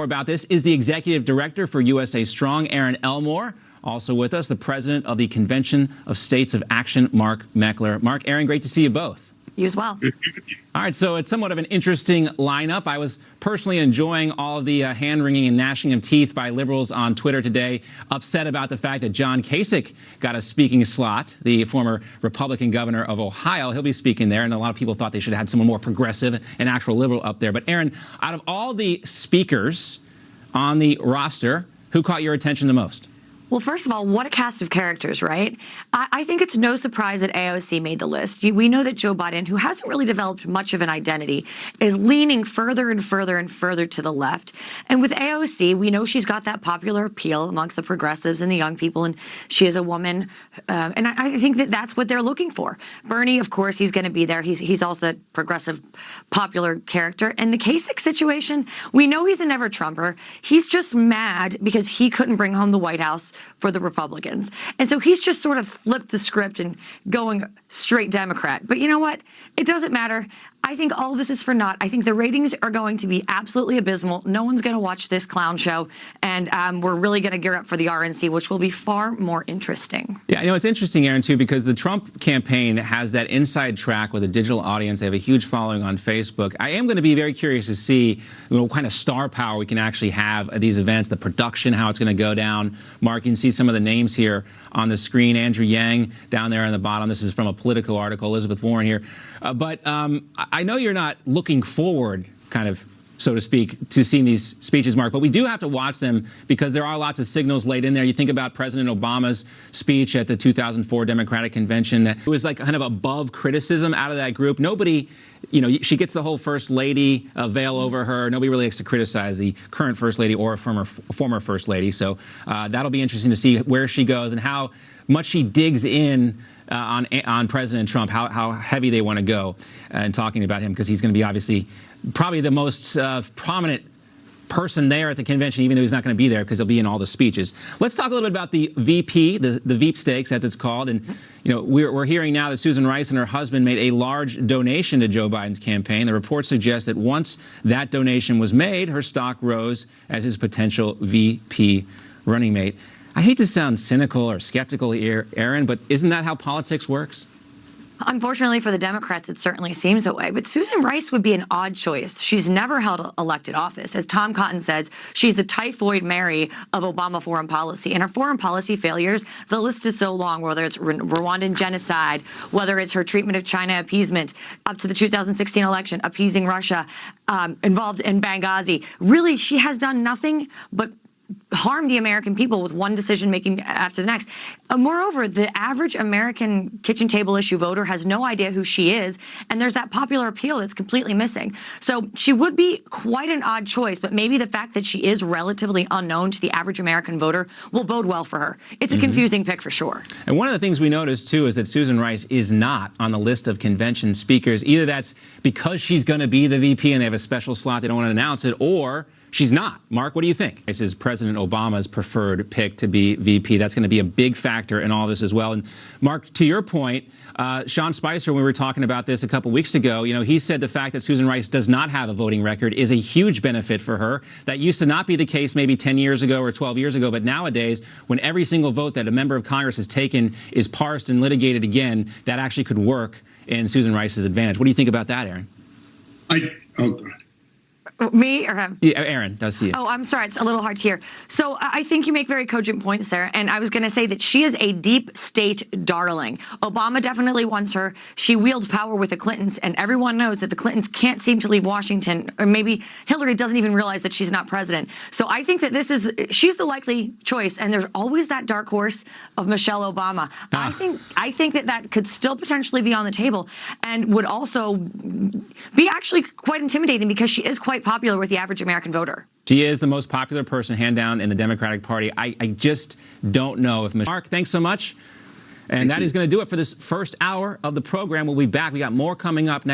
about this is the executive director for USA Strong, Erin Elmore. Also with us, the president of the Convention of States of Action, Mark Meckler. Mark, Erin, great to see you both. You as well. All right, so it's somewhat of an interesting lineup. I was personally enjoying all of the hand-wringing and gnashing of teeth by liberals on Twitter today, upset about the fact that John Kasich got a speaking slot, the former Republican governor of Ohio. He'll be speaking there, and a lot of people thought they should have had someone more progressive, an actual liberal up there. But Erin, out of all the speakers on the roster, who caught your attention the most? Well, first of all, what a cast of characters, right? I think it's no surprise that AOC made the list. We know that Joe Biden, who hasn't really developed much of an identity, is leaning further and further and further to the left. And with AOC, we know she's got that popular appeal amongst the progressives and the young people, and she is a woman. And I think that that's what they're looking for. Bernie, of course, he's going to be there. He's also that progressive, popular character. And the Kasich situation, we know he's a never Trumper. He's just mad because he couldn't bring home the White House for the Republicans. And so he's just sort of flipped the script and going straight Democrat. But you know what? It doesn't matter. I think all of this is for naught. I think the ratings are going to be absolutely abysmal. No one's going to watch this clown show. And we're really going to gear up for the RNC, which will be far more interesting. Yeah, you know, it's interesting, Erin, too, because the Trump campaign has that inside track with a digital audience. They have a huge following on Facebook. I am going to be very curious to see what kind of star power we can actually have at these events, the production, how it's going to go down. Mark, you can see some of the names here on the screen. Andrew Yang down there on the bottom. This is from a Politico article. Elizabeth Warren here. But I know you're not looking forward, kind of, so to speak, to seeing these speeches, Mark, but we do have to watch them because there are lots of signals laid in there. You think about President Obama's speech at the 2004 Democratic Convention. That it was like kind of above criticism out of that group. Nobody, you know, she gets the whole First Lady veil over her. Nobody really likes to criticize the current First Lady or a former First Lady. So that'll be interesting to see where she goes and how much she digs in on President Trump, how heavy they want to go in talking about him, because he's going to be obviously probably the most prominent person there at the convention, even though he's not going to be there because he'll be in all the speeches. Let's talk a little bit about the VP, the Veep Stakes, as it's called. And, you know, we're hearing now that Susan Rice and her husband made a large donation to Joe Biden's campaign. The report suggests that once that donation was made, her stock rose as his potential VP running mate. I hate to sound cynical or skeptical here, Erin, but isn't that how politics works? Unfortunately for the Democrats, it certainly seems that way. But Susan Rice would be an odd choice. She's never held elected office. As Tom Cotton says, she's the typhoid Mary of Obama foreign policy. And her foreign policy failures, the list is so long, whether it's Rwandan genocide, whether it's her treatment of China appeasement, up to the 2016 election, appeasing Russia, involved in Benghazi. Really, she has done nothing but harm the American people with one decision making after the next. Moreover, the average American kitchen table issue voter has no idea who she is, and there's that popular appeal that's completely missing. So she would be quite an odd choice, but maybe the fact that she is relatively unknown to the average American voter will bode well for her. It's a confusing pick for sure. And one of the things we noticed, too, is that Susan Rice is not on the list of convention speakers. Either that's because she's going to be the VP and they have a special slot, they don't want to announce it, or she's not. Mark, what do you think? This is President Obama's preferred pick to be VP. That's going to be a big factor in all this as well. And Mark, to your point, Sean Spicer, when we were talking about this a couple weeks ago, you know, he said the fact that Susan Rice does not have a voting record is a huge benefit for her. That used to not be the case maybe 10 years ago or 12 years ago, but nowadays, when every single vote that a member of Congress has taken is parsed and litigated again, that actually could work in Susan Rice's advantage. What do you think about that, Erin? Oh, God. Me or him? Yeah, Erin, does to you. Oh, I'm sorry. It's a little hard to hear. So I think you make very cogent points there. And I was going to say that she is a deep state darling. Obama definitely wants her. She wields power with the Clintons. And everyone knows that the Clintons can't seem to leave Washington. Or maybe Hillary doesn't even realize that she's not president. So I think that she's the likely choice. And there's always that dark horse of Michelle Obama. I think that could still potentially be on the table and would also be actually quite intimidating because she is quite popular with the average American voter. She is the most popular person, hand down, in the Democratic Party. I just don't know if Mark, thanks so much. And that is going to do it for this first hour of the program. We'll be back. We got more coming up next.